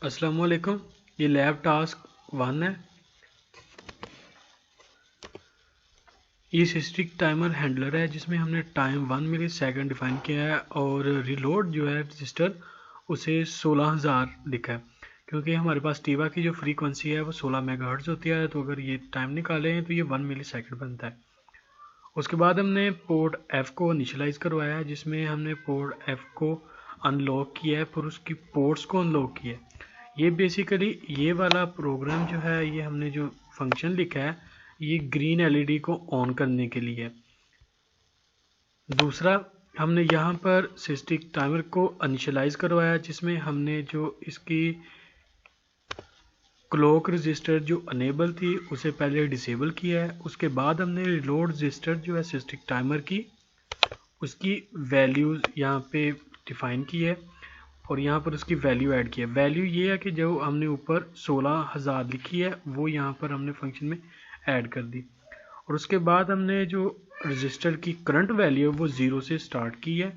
अस्सलामुअलैकुम। ये lab task 1 है। ये सिस्टिक टाइमर हैंडलर है जिसमें हमने टाइम 1 मिली सेकेंड डिफाइन किया है और रिलोड जो है रजिस्टर उसे 16,000 लिखा है, क्योंकि हमारे पास टीवा की जो फ्रीक्वेंसी है वो 16 मेगाहर्ट्ज़ होती है। तो अगर ये टाइम निकालें तो ये 1 मिली सेकेंड बनता है। उसके बाद हमने पोर्ट F को इनिशलाइज करवाया है, जिसमें हमने पोर्ट F को अनलॉक किया है, फिर उसकी पोर्ट्स को अनलॉक किया है। ये बेसिकली ये वाला प्रोग्राम जो है, ये हमने जो फंक्शन लिखा है ये ग्रीन एलईडी को ऑन करने के लिए है। दूसरा, हमने यहाँ पर सिस्टिक टाइमर को इनिशियलाइज करवाया, जिसमें हमने जो इसकी क्लॉक रजिस्टर जो अनेबल थी उसे पहले डिसेबल किया है। उसके बाद हमने रिलोड रजिस्टर जो है सिस्टिक टाइमर की उसकी वैल्यूज़ यहाँ पे डिफाइन की है और यहाँ पर उसकी वैल्यू ऐड की है। वैल्यू ये है कि जो हमने ऊपर 16,000 लिखी है वो यहाँ पर हमने फंक्शन में ऐड कर दी। और उसके बाद हमने जो रजिस्टर की करंट वैल्यू है वो 0 से स्टार्ट की है।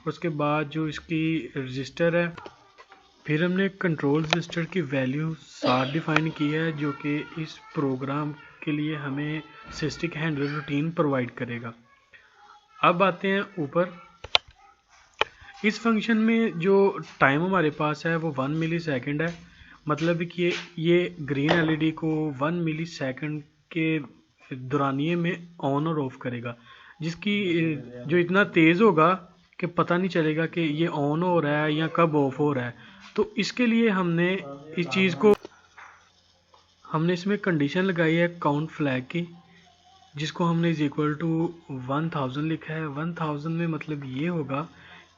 उसके बाद जो इसकी रजिस्टर है, फिर हमने कंट्रोल रजिस्टर की वैल्यू 7 डिफाइन की है, जो कि इस प्रोग्राम के लिए हमें सिस्टिक हैंडलर रूटीन प्रोवाइड करेगा। अब आते हैं ऊपर। इस फंक्शन में जो टाइम हमारे पास है वो 1 मिली सेकेंड है, मतलब कि ये ग्रीन एलईडी को 1 मिली सेकेंड के दौरानिए में ऑन और ऑफ करेगा, जिसकी जो इतना तेज़ होगा कि पता नहीं चलेगा कि ये ऑन हो रहा है या कब ऑफ हो रहा है। तो इसके लिए हमने इस चीज़ को इसमें कंडीशन लगाई है काउंट फ्लैग की, जिसको हमने इज इक्वल टू 1000 लिखा है। 1000 में मतलब ये होगा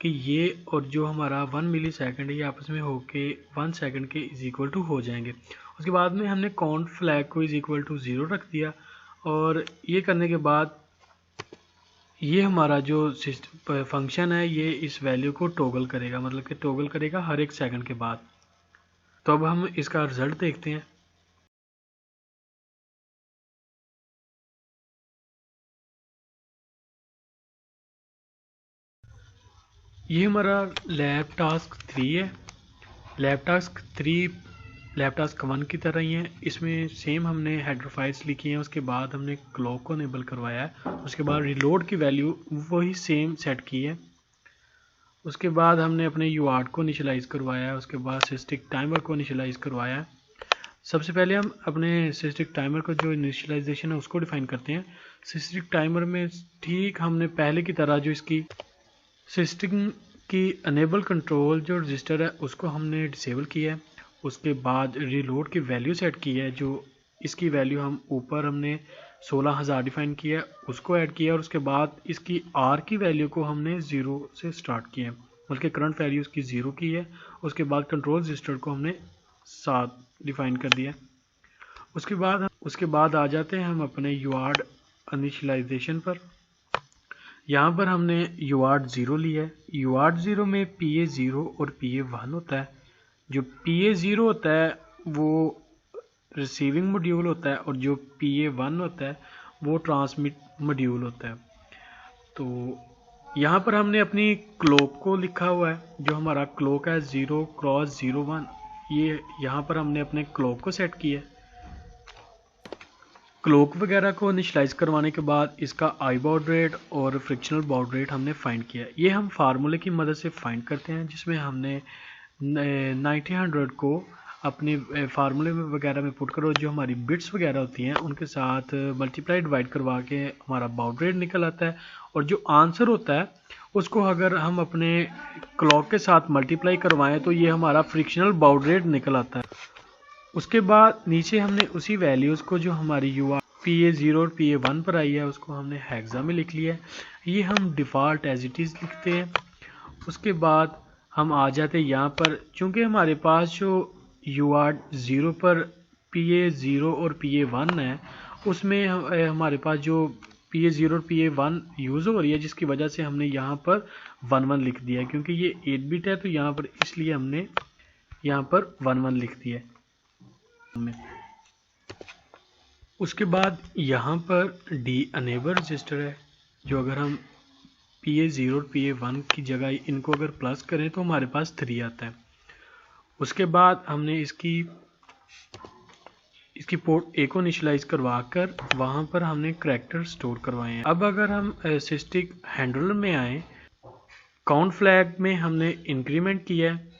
कि ये और जो हमारा 1 मिली सेकेंड ये आपस में होके 1 सेकेंड के इज इक्वल टू हो जाएंगे। उसके बाद में हमने काउंट फ्लैग को इज इक्वल टू 0 रख दिया और ये करने के बाद ये हमारा जो फंक्शन है ये इस वैल्यू को टॉगल करेगा, मतलब कि टॉगल करेगा हर एक सेकंड के बाद। तो अब हम इसका रिजल्ट देखते हैं। ये हमारा लैब टास्क 3 है। लैब टास्क 3 लैब टास्क 1 की तरह ही है। इसमें सेम हमने हेडर फाइल्स लिखी हैं, उसके बाद हमने क्लॉक को इनेबल करवाया है, उसके बाद रिलोड की वैल्यू वही सेम सेट की है। उसके बाद हमने अपने यूआर्ट को इनिशियलाइज करवाया है, उसके बाद सिस्टिक टाइमर को इनिशियलाइज करवाया है। सबसे पहले हम अपने सिस्टिक टाइमर को जो इनिशियलाइजेशन है उसको डिफाइन करते हैं। सिस्टिक टाइमर में ठीक हमने पहले की तरह जो इसकी सिस्टम की अनेबल कंट्रोल जो रजिस्टर है उसको हमने डिसेबल किया है। उसके बाद रिलोड की वैल्यू सेट की है, जो इसकी वैल्यू हम ऊपर हमने 16,000 डिफाइन किया है उसको ऐड किया, और उसके बाद इसकी आर की वैल्यू को हमने 0 से स्टार्ट किया है, बल्कि करंट वैल्यू इसकी 0 की है। उसके बाद कंट्रोल रजिस्टर को हमने 7 डिफाइन कर दिया। उसके बाद आ जाते हैं हम अपने यूआर्ट इनिशियलाइजेशन पर। यहाँ पर हमने यूआर्ट 0 लिया है। यूआर्ट 0 में PA0 और PA1 होता है। जो PA0 होता है वो रिसीविंग मॉड्यूल होता है और जो PA1 होता है वो ट्रांसमिट मॉड्यूल होता है। तो यहाँ पर हमने अपनी क्लॉक को लिखा हुआ है। जो हमारा क्लॉक है 0x01, ये यहाँ पर हमने अपने क्लॉक को सेट किया है। क्लॉक वगैरह को इनिशलाइज करवाने के बाद इसका आई बाउड रेट और फ्रिक्शनल बाउड रेट हमने फाइंड किया। ये हम फार्मूले की मदद से फाइंड करते हैं, जिसमें हमने 90-100 को अपने फार्मूले में वगैरह में पुट करो, जो हमारी बिट्स वगैरह होती हैं उनके साथ मल्टीप्लाई डिवाइड करवा के हमारा बाउड रेट निकल आता है। और जो आंसर होता है उसको अगर हम अपने क्लॉक के साथ मल्टीप्लाई करवाएं तो ये हमारा फ्रिक्शनल बाउड रेट निकल आता है। उसके बाद नीचे हमने उसी वैल्यूज़ को जो हमारी यूआर PA0 और PA1 पर आई है उसको हमने हेक्सा में लिख लिया है। ये हम डिफ़ॉल्ट एज इट इज़ लिखते हैं। उसके बाद हम आ जाते हैं यहाँ पर, चूँकि हमारे पास जो यूआर 0 पर PA0 और PA1 है उसमें हमारे पास जो PA0 और PA1 यूज़ हो रही है, जिसकी वजह से हमने यहाँ पर 1-1 लिख दिया है, क्योंकि ये 8 बिट है तो यहाँ पर इसलिए हमने यहाँ पर 1-1 लिख दिया है। उसके बाद यहाँ पर डी अनेबल रजिस्टर है, जो अगर हम PA0 और PA1 की जगह इनको अगर प्लस करें तो हमारे पास 3 आता है। उसके बाद हमने इसकी पोर्ट ए को इनिशियलाइज करवा कर वहाँ पर हमने करैक्टर स्टोर करवाए हैं। अब अगर हम सिस्टिक हैंडलर में आए, काउंट फ्लैग में हमने इंक्रीमेंट किया है।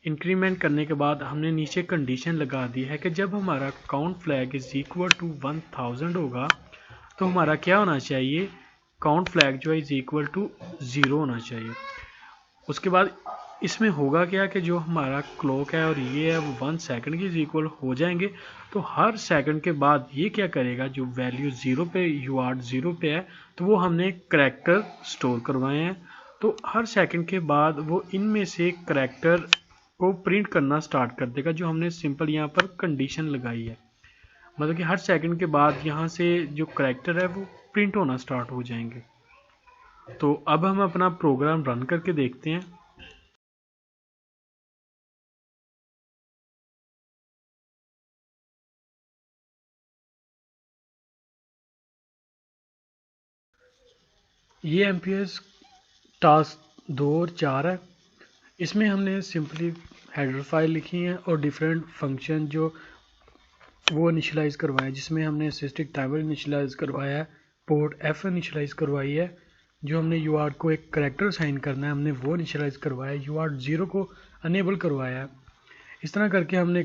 इंक्रीमेंट करने के बाद हमने नीचे कंडीशन लगा दी है कि जब हमारा count flag is equal to 1000 होगा तो हमारा क्या होना चाहिए, काउंट फ्लैग जो है इज इक्वल टू 0 होना चाहिए। उसके बाद इसमें होगा क्या कि जो हमारा क्लॉक है और ये है वो 1 सेकंड के इक्वल हो जाएंगे। तो हर सेकंड के बाद ये क्या करेगा, जो वैल्यू 0 पे यूआर्ट 0 पे है तो वो हमने करैक्टर स्टोर करवाए हैं। तो हर सेकंड के बाद वो इनमें से करैक्टर को प्रिंट करना स्टार्ट कर देगा, जो हमने सिंपल यहाँ पर कंडीशन लगाई है। मतलब कि हर सेकंड के बाद यहाँ से जो करैक्टर है वो प्रिंट होना स्टार्ट हो जाएंगे। तो अब हम अपना प्रोग्राम रन करके देखते हैं। ये MPS टास्क 2 और 4 है। इसमें हमने सिंपली हेडर फाइल लिखी है और डिफरेंट फंक्शन जो वो इनिशियलाइज़ करवाए, जिसमें हमने सिस्टिक टाइमर इनिशियलाइज़ करवाया है, पोर्ट F इनिशियलाइज़ करवाई है, जो हमने यूआर्ट को एक करैक्टर साइन करना है हमने वो इनिशियलाइज़ करवाया है, यूआर्ट 0 को अनेबल करवाया है। इस तरह करके हमने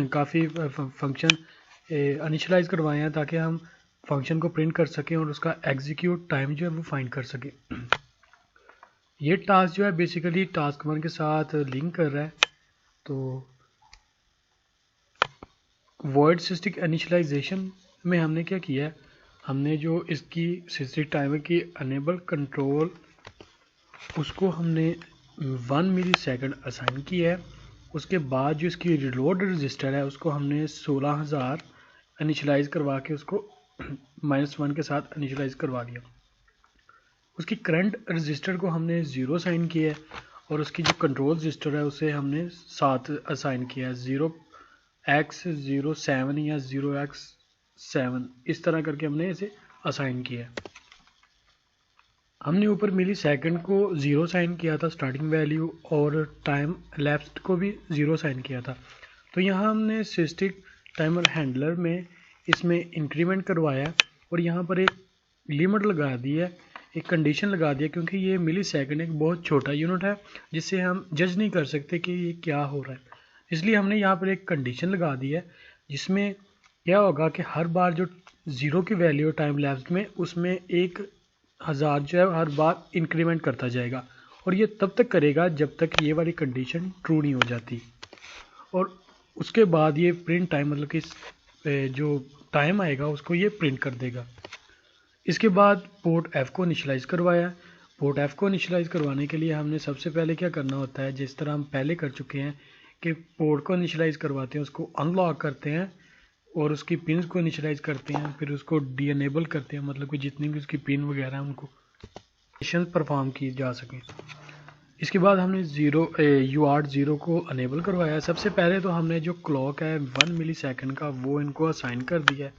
काफ़ी फंक्शन इनिशियलाइज़ करवाए हैं ताकि हम फंक्शन को प्रिंट कर सकें और उसका एग्जीक्यूट टाइम जो है वो फाइंड कर सकें। ये टास्क जो है बेसिकली टास्क 1 के साथ लिंक कर रहा है। तो वॉइड सिस्टिक इनिशियलाइजेशन में हमने क्या किया है, हमने जो इसकी सिस्टिक टाइमर की अनेबल कंट्रोल उसको हमने 1 मिली सेकेंड असाइन किया है। उसके बाद जो इसकी रिलोड रजिस्टर है उसको हमने 16000 इनिशियलाइज करवा के उसको -1 के साथ इनिशियलाइज करवा दिया। उसकी करंट रजिस्टर को हमने 0 साइन किया है और उसकी जो कंट्रोल रजिस्टर है उसे हमने 7 असाइन किया है, 0x07 या 0x7 इस तरह करके हमने इसे असाइन किया है। हमने ऊपर मिली सेकंड को 0 साइन किया था स्टार्टिंग वैल्यू, और टाइम लैप्स्ड को भी 0 साइन किया था। तो यहाँ हमने सिस्टिक टाइमर हैंडलर में इसमें इंक्रीमेंट करवाया और यहाँ पर एक लिमिट लगा दी है, एक कंडीशन लगा दिया, क्योंकि ये मिली सेकंड एक बहुत छोटा यूनिट है जिससे हम जज नहीं कर सकते कि ये क्या हो रहा है। इसलिए हमने यहाँ पर एक कंडीशन लगा दी है जिसमें क्या होगा कि हर बार जो 0 की वैल्यू टाइम लैप्स में उसमें 1000 जो है हर बार इंक्रीमेंट करता जाएगा, और ये तब तक करेगा जब तक ये वाली कंडीशन ट्रू नहीं हो जाती। और उसके बाद ये प्रिंट टाइम मतलब कि जो टाइम आएगा उसको ये प्रिंट कर देगा। इसके बाद पोर्ट F को इनिशियलाइज़ करवाया। पोर्ट F को इनिशियलाइज़ करवाने के लिए हमने सबसे पहले क्या करना होता है, जिस तरह हम पहले कर चुके हैं कि पोर्ट को इनिशियलाइज़ करवाते हैं, उसको अनलॉक करते हैं और उसकी पिन्स को इनिशियलाइज़ करते हैं, फिर उसको डी एनेबल करते हैं, मतलब कि जितनी भी उसकी पिन वगैरह हैं उनको मिशन परफॉर्म की जा सकें। इसके बाद हमने यूआर्ट 0 को अनेबल करवाया। सबसे पहले तो हमने जो क्लॉक है 1 मिली सेकेंड का वो इनको असाइन कर दिया है।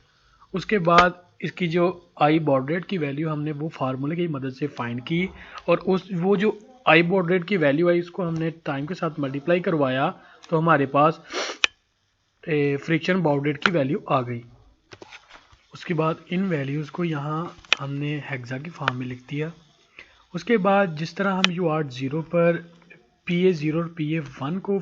उसके बाद इसकी जो आई बॉड रेट की वैल्यू हमने वो फार्मूले की मदद से फाइंड की, और वो जो आई बॉड रेट की वैल्यू आई उसको हमने टाइम के साथ मल्टीप्लाई करवाया तो हमारे पास फ्रिक्शन बॉड रेट की वैल्यू आ गई। उसके बाद इन वैल्यूज़ को यहाँ हमने हेक्सा की फॉर्म में लिख दिया। उसके बाद जिस तरह हम यूआर्ट 0 पर PA0 और PA1 को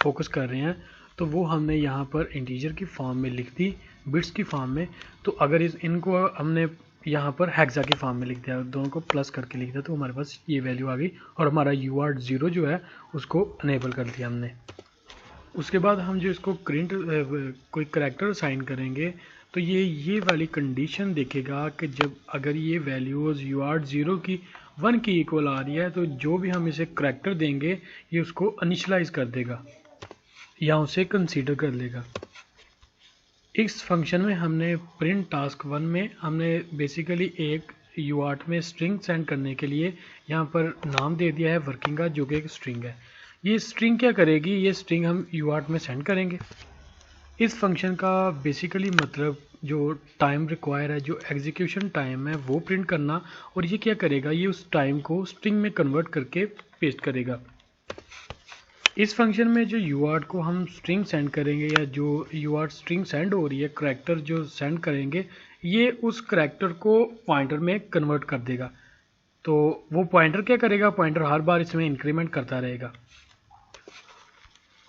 फोकस कर रहे हैं तो वो हमने यहाँ पर इंटीजर की फॉर्म में लिख दी, बिट्स की फॉर्म में। तो अगर इनको हमने यहाँ पर हेक्सा की फॉर्म में लिख दिया, दोनों को प्लस करके लिख दिया, तो हमारे पास ये वैल्यू आ गई और हमारा यूआर्ट 0 जो है उसको अनेबल कर दिया हमने। उसके बाद हम जो इसको कोई करैक्टर असाइन करेंगे तो ये वाली कंडीशन देखेगा कि जब अगर ये वैल्यूज़ यूआर्ट 0 की 1 की इक्वल आ रही है तो जो भी हम इसे करैक्टर देंगे ये उसको इनिशियलाइज कर देगा या उसे कंसीडर कर लेगा। इस फंक्शन में हमने प्रिंट टास्क 1 में हमने बेसिकली एक यूआर्ट में स्ट्रिंग सेंड करने के लिए यहाँ पर नाम दे दिया है वर्किंग का, जो कि एक स्ट्रिंग है। ये स्ट्रिंग क्या करेगी, ये स्ट्रिंग हम यूआर्ट में सेंड करेंगे। इस फंक्शन का बेसिकली मतलब जो टाइम रिक्वायर है, जो एग्जीक्यूशन टाइम है वो प्रिंट करना, और ये क्या करेगा, ये उस टाइम को स्ट्रिंग में कन्वर्ट करके पेस्ट करेगा। इस फंक्शन में जो यूआर्ट को हम स्ट्रिंग सेंड करेंगे या जो यूआर्ट स्ट्रिंग सेंड हो रही है, करैक्टर जो सेंड करेंगे, ये उस करैक्टर को पॉइंटर में कन्वर्ट कर देगा। तो वो पॉइंटर क्या करेगा, पॉइंटर हर बार इसमें इंक्रीमेंट करता रहेगा।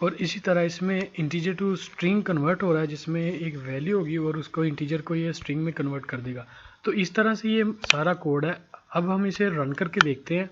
और इसी तरह इसमें इंटीजर टू स्ट्रिंग कन्वर्ट हो रहा है, जिसमें एक वैल्यू होगी और उसको इंटीजर को ये स्ट्रिंग में कन्वर्ट कर देगा। तो इस तरह से ये सारा कोड है। अब हम इसे रन करके देखते हैं।